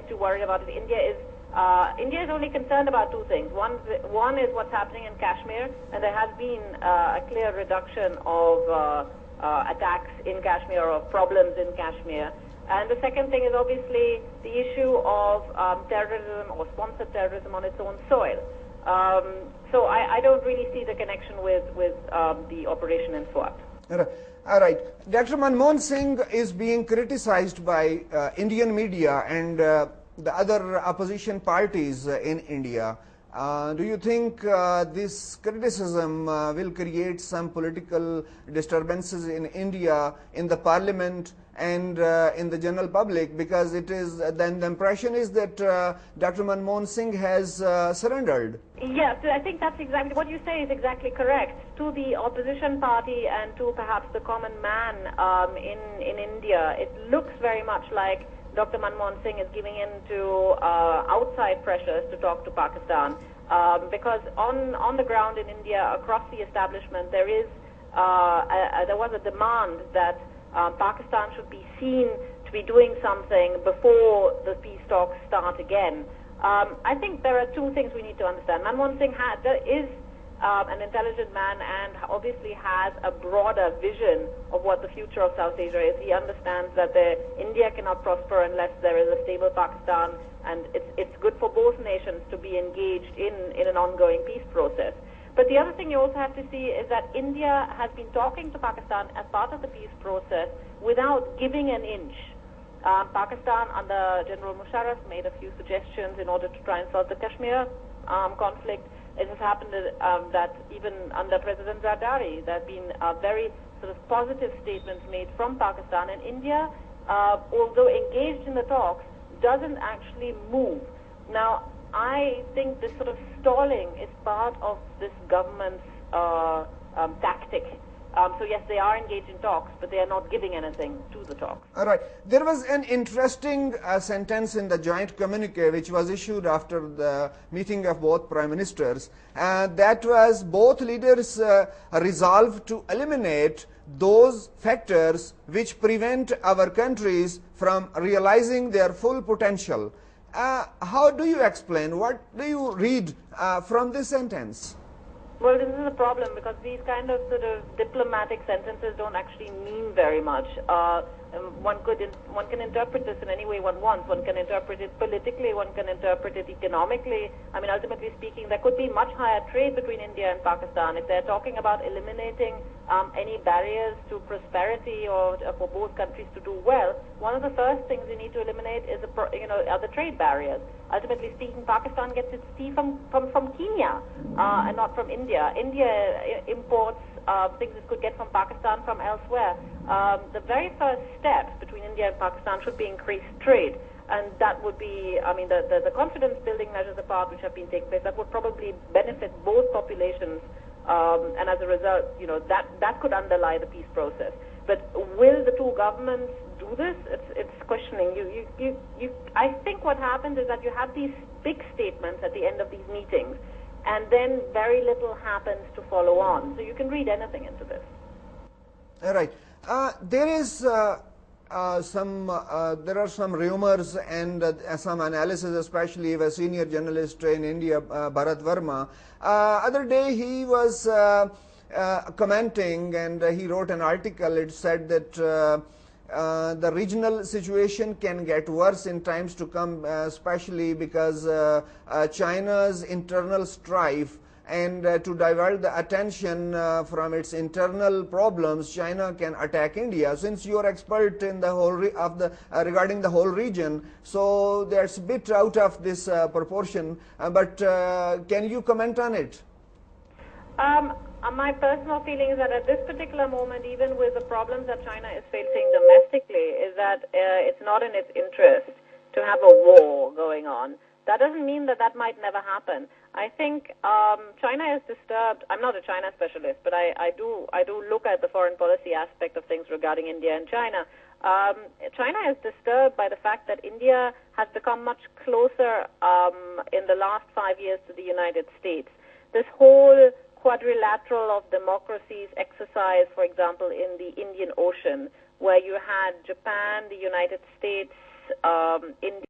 too worried about it. India is only concerned about two things. One is what's happening in Kashmir, and there has been a clear reduction of attacks in Kashmir or problems in Kashmir. And the second thing is obviously the issue of terrorism or sponsored terrorism on its own soil. So I don't really see the connection with the operation in Swat. All right. Dr. Manmohan Singh is being criticized by Indian media and the other opposition parties in India. Do you think this criticism will create some political disturbances in India, in the parliament and in the general public? Because it is then the impression is that Dr. Manmohan Singh has surrendered. Yes, I think that's exactly what you say is exactly correct. To the opposition party and to perhaps the common man in India, it looks very much like Dr. Manmohan Singh is giving in to outside pressures to talk to Pakistan, because on the ground in India, across the establishment, there was a demand that Pakistan should be seen to be doing something before the peace talks start again. I think there are two things we need to understand. Manmohan Singh is an intelligent man and obviously has a broader vision of what the future of South Asia is. He understands that India cannot prosper unless there is a stable Pakistan, and it's good for both nations to be engaged in an ongoing peace process. But the other thing you also have to see is that India has been talking to Pakistan as part of the peace process without giving an inch. Pakistan under General Musharraf made a few suggestions in order to try and solve the Kashmir conflict. It has happened that even under President Zardari, there have been very sort of positive statements made from Pakistan, and India, although engaged in the talks, doesn't actually move. Now, I think this sort of stalling is part of this government's tactic. So yes, they are engaged in talks, but they are not giving anything to the talks. All right. There was an interesting sentence in the joint communique which was issued after the meeting of both prime ministers. That was both leaders resolved to eliminate those factors which prevent our countries from realizing their full potential. How do you explain? What do you read from this sentence? Well, this is a problem because these kind of sort of diplomatic sentences don't actually mean very much. One can interpret this in any way one wants. One can interpret it politically, one can interpret it economically. I mean, ultimately speaking, there could be much higher trade between India and Pakistan. If they're talking about eliminating any barriers to prosperity or for both countries to do well, one of the first things you need to eliminate is are the trade barriers. Ultimately speaking, Pakistan gets its tea from Kenya and not from India. India imports things it could get from Pakistan from elsewhere. The very first step between India and Pakistan should be increased trade, and that would be, I mean, the confidence-building measures apart which have been taking place, that would probably benefit both populations, and as a result, that could underlie the peace process. But will the two governments do this? It's questioning. I think what happens is that you have these big statements at the end of these meetings, and then very little happens to follow on. So you can read anything into this. All right. There are some rumors and some analysis, especially of a senior journalist in India, Bharat Verma. Other day he was commenting, and he wrote an article. It said that the regional situation can get worse in times to come, especially because China's internal strife, and to divert the attention from its internal problems, China can attack India. Since you are expert in the whole regarding the whole region, so that's a bit out of this proportion. But can you comment on it? My personal feeling is that at this particular moment, even with the problems that China is facing domestically, is that it's not in its interest to have a war going on. That doesn't mean that might never happen. I think China is disturbed. I'm not a China specialist, but I do look at the foreign policy aspect of things regarding India and China. China is disturbed by the fact that India has become much closer in the last 5 years to the United States. This whole quadrilateral of democracies exercise, for example, in the Indian Ocean, where you had Japan, the United States, India,